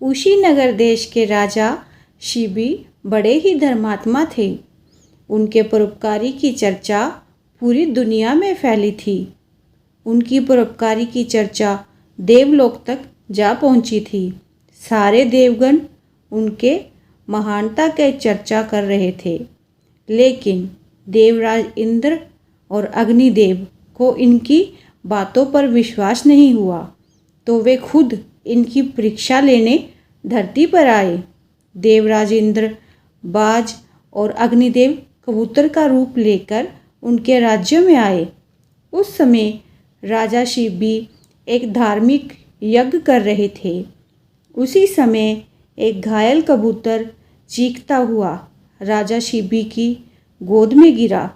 कुशीनगर देश के राजा शिबी बड़े ही धर्मात्मा थे। उनके परोपकारी की चर्चा पूरी दुनिया में फैली थी। उनकी परोपकारी की चर्चा देवलोक तक जा पहुंची थी। सारे देवगण उनके महानता की चर्चा कर रहे थे, लेकिन देवराज इंद्र और अग्निदेव को इनकी बातों पर विश्वास नहीं हुआ, तो वे खुद इनकी परीक्षा लेने धरती पर आए। देवराज इंद्र बाज और अग्निदेव कबूतर का रूप लेकर उनके राज्य में आए। उस समय राजा शिबी एक धार्मिक यज्ञ कर रहे थे। उसी समय एक घायल कबूतर चीखता हुआ राजा शिबी की गोद में गिरा।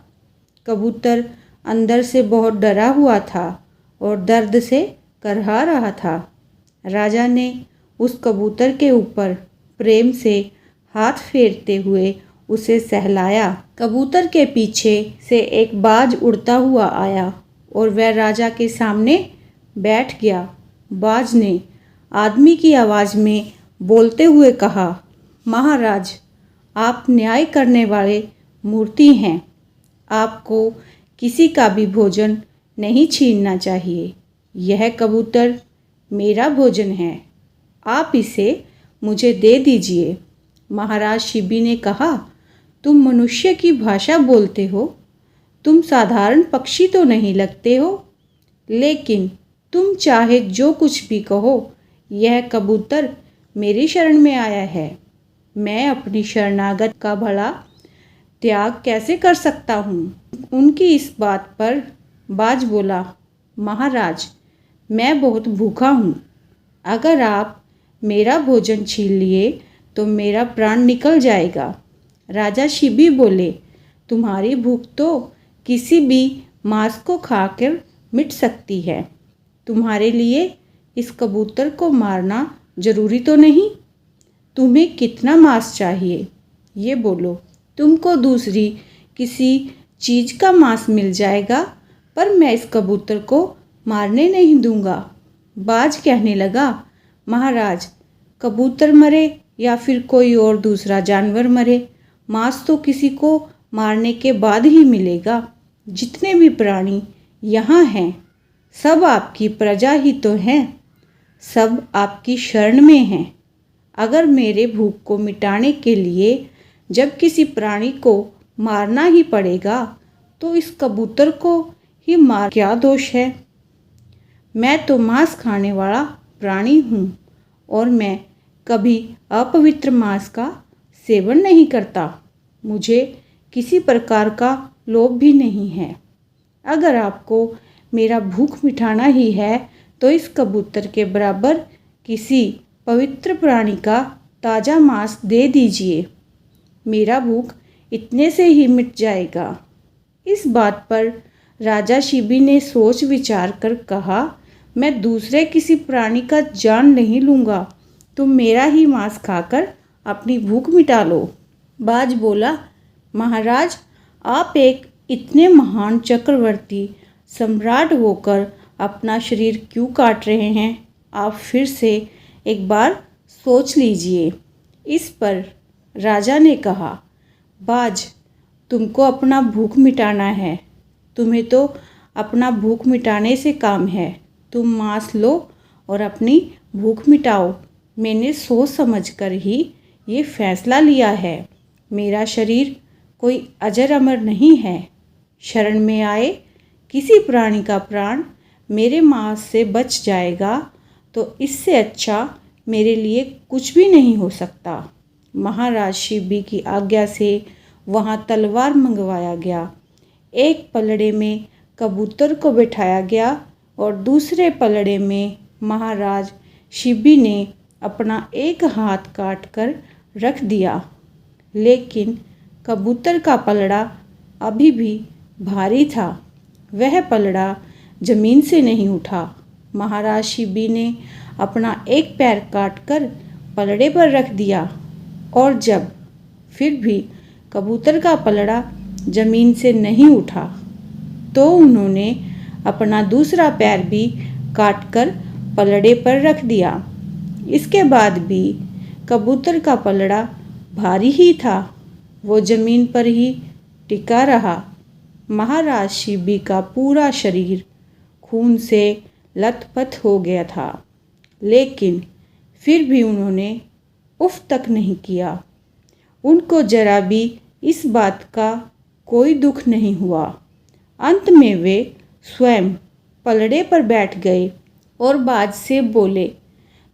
कबूतर अंदर से बहुत डरा हुआ था और दर्द से करहा रहा था। राजा ने उस कबूतर के ऊपर प्रेम से हाथ फेरते हुए उसे सहलाया। कबूतर के पीछे से एक बाज उड़ता हुआ आया और वह राजा के सामने बैठ गया। बाज ने आदमी की आवाज़ में बोलते हुए कहा, महाराज, आप न्याय करने वाले मूर्ति हैं। आपको किसी का भी भोजन नहीं छीनना चाहिए। यह कबूतर मेरा भोजन है, आप इसे मुझे दे दीजिए। महाराज शिबी ने कहा, तुम मनुष्य की भाषा बोलते हो, तुम साधारण पक्षी तो नहीं लगते हो, लेकिन तुम चाहे जो कुछ भी कहो, यह कबूतर मेरी शरण में आया है। मैं अपनी शरणागत का भला त्याग कैसे कर सकता हूँ? उनकी इस बात पर बाज बोला, महाराज, मैं बहुत भूखा हूँ। अगर आप मेरा भोजन छीन लिए तो मेरा प्राण निकल जाएगा। राजा शिबी बोले, तुम्हारी भूख तो किसी भी मांस को खाकर मिट सकती है। तुम्हारे लिए इस कबूतर को मारना जरूरी तो नहीं। तुम्हें कितना मांस चाहिए, ये बोलो। तुमको दूसरी किसी चीज़ का मांस मिल जाएगा, पर मैं इस कबूतर को मारने नहीं दूंगा। बाज कहने लगा, महाराज, कबूतर मरे या फिर कोई और दूसरा जानवर मरे, मांस तो किसी को मारने के बाद ही मिलेगा। जितने भी प्राणी यहाँ हैं, सब आपकी प्रजा ही तो हैं, सब आपकी शरण में हैं। अगर मेरे भूख को मिटाने के लिए जब किसी प्राणी को मारना ही पड़ेगा, तो इस कबूतर को ही मार क्या दोष है? मैं तो मांस खाने वाला प्राणी हूँ और मैं कभी अपवित्र मांस का सेवन नहीं करता। मुझे किसी प्रकार का लोभ भी नहीं है। अगर आपको मेरा भूख मिटाना ही है, तो इस कबूतर के बराबर किसी पवित्र प्राणी का ताज़ा मांस दे दीजिए। मेरा भूख इतने से ही मिट जाएगा। इस बात पर राजा शिबी ने सोच विचार कर कहा, मैं दूसरे किसी प्राणी का जान नहीं लूँगा। तुम मेरा ही मांस खाकर अपनी भूख मिटा लो। बाज बोला, महाराज, आप एक इतने महान चक्रवर्ती सम्राट होकर अपना शरीर क्यों काट रहे हैं? आप फिर से एक बार सोच लीजिए। इस पर राजा ने कहा, बाज, तुमको अपना भूख मिटाना है। तुम्हें तो अपना भूख मिटाने से काम है। तुम मांस लो और अपनी भूख मिटाओ। मैंने सोच समझकर ही ये फैसला लिया है। मेरा शरीर कोई अजर अमर नहीं है। शरण में आए किसी प्राणी का प्राण मेरे मांस से बच जाएगा, तो इससे अच्छा मेरे लिए कुछ भी नहीं हो सकता। महाराज शिबी की आज्ञा से वहाँ तलवार मंगवाया गया। एक पलड़े में कबूतर को बिठाया गया और दूसरे पलड़े में महाराज शिबी ने अपना एक हाथ काट कर रख दिया, लेकिन कबूतर का पलड़ा अभी भी भारी था। वह पलड़ा जमीन से नहीं उठा। महाराज शिबी ने अपना एक पैर काटकर पलड़े पर रख दिया और जब फिर भी कबूतर का पलड़ा जमीन से नहीं उठा, तो उन्होंने अपना दूसरा पैर भी काटकर पलड़े पर रख दिया। इसके बाद भी कबूतर का पलड़ा भारी ही था। वो जमीन पर ही टिका रहा। महाराज शिबी का पूरा शरीर खून से लथपथ हो गया था, लेकिन फिर भी उन्होंने उफ तक नहीं किया। उनको जरा भी इस बात का कोई दुख नहीं हुआ। अंत में वे स्वयं पलड़े पर बैठ गए और बाज से बोले,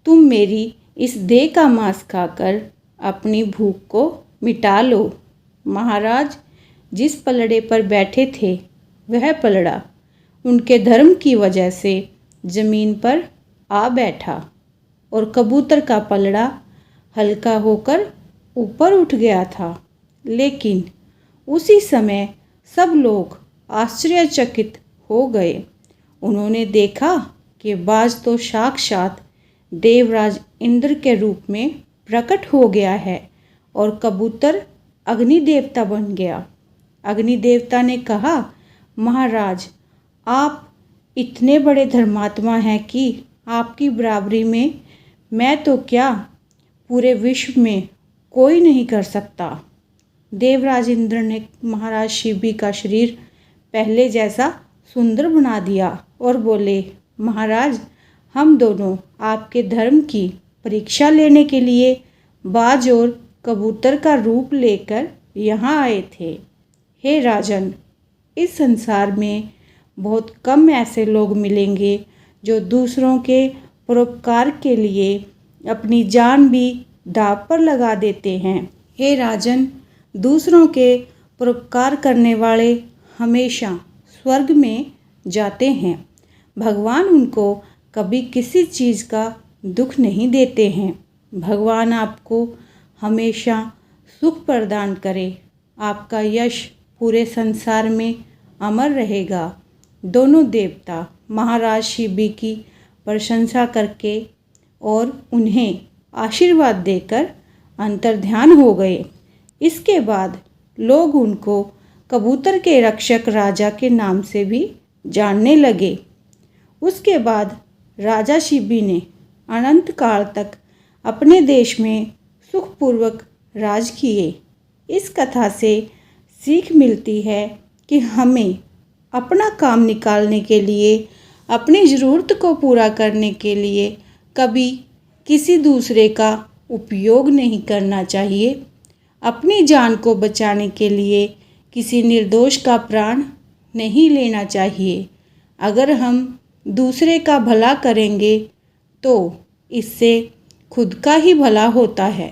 तुम मेरी इस देह का मांस खाकर अपनी भूख को मिटा लो। महाराज जिस पलड़े पर बैठे थे वह पलड़ा उनके धर्म की वजह से जमीन पर आ बैठा और कबूतर का पलड़ा हल्का होकर ऊपर उठ गया था। लेकिन उसी समय सब लोग आश्चर्यचकित हो गए। उन्होंने देखा कि बाज तो साक्षात देवराज इंद्र के रूप में प्रकट हो गया है और कबूतर अग्नि देवता बन गया। अग्नि देवता ने कहा, महाराज आप इतने बड़े धर्मात्मा हैं कि आपकी बराबरी में मैं तो क्या पूरे विश्व में कोई नहीं कर सकता। देवराज इंद्र ने महाराज शिबी का शरीर पहले जैसा सुंदर बना दिया और बोले, महाराज हम दोनों आपके धर्म की परीक्षा लेने के लिए बाज और कबूतर का रूप लेकर यहाँ आए थे। हे राजन, इस संसार में बहुत कम ऐसे लोग मिलेंगे जो दूसरों के परोपकार के लिए अपनी जान भी दांव पर लगा देते हैं। हे राजन, दूसरों के परोपकार करने वाले हमेशा स्वर्ग में जाते हैं। भगवान उनको कभी किसी चीज़ का दुख नहीं देते हैं। भगवान आपको हमेशा सुख प्रदान करे। आपका यश पूरे संसार में अमर रहेगा। दोनों देवता महाराज शिबी की प्रशंसा करके और उन्हें आशीर्वाद देकर अंतर्ध्यान हो गए। इसके बाद लोग उनको कबूतर के रक्षक राजा के नाम से भी जानने लगे। उसके बाद राजा शिबी ने अनंत काल तक अपने देश में सुखपूर्वक राज किए। इस कथा से सीख मिलती है कि हमें अपना काम निकालने के लिए, अपनी ज़रूरत को पूरा करने के लिए कभी किसी दूसरे का उपयोग नहीं करना चाहिए। अपनी जान को बचाने के लिए किसी निर्दोष का प्राण नहीं लेना चाहिए। अगर हम दूसरे का भला करेंगे तो इससे खुद का ही भला होता है।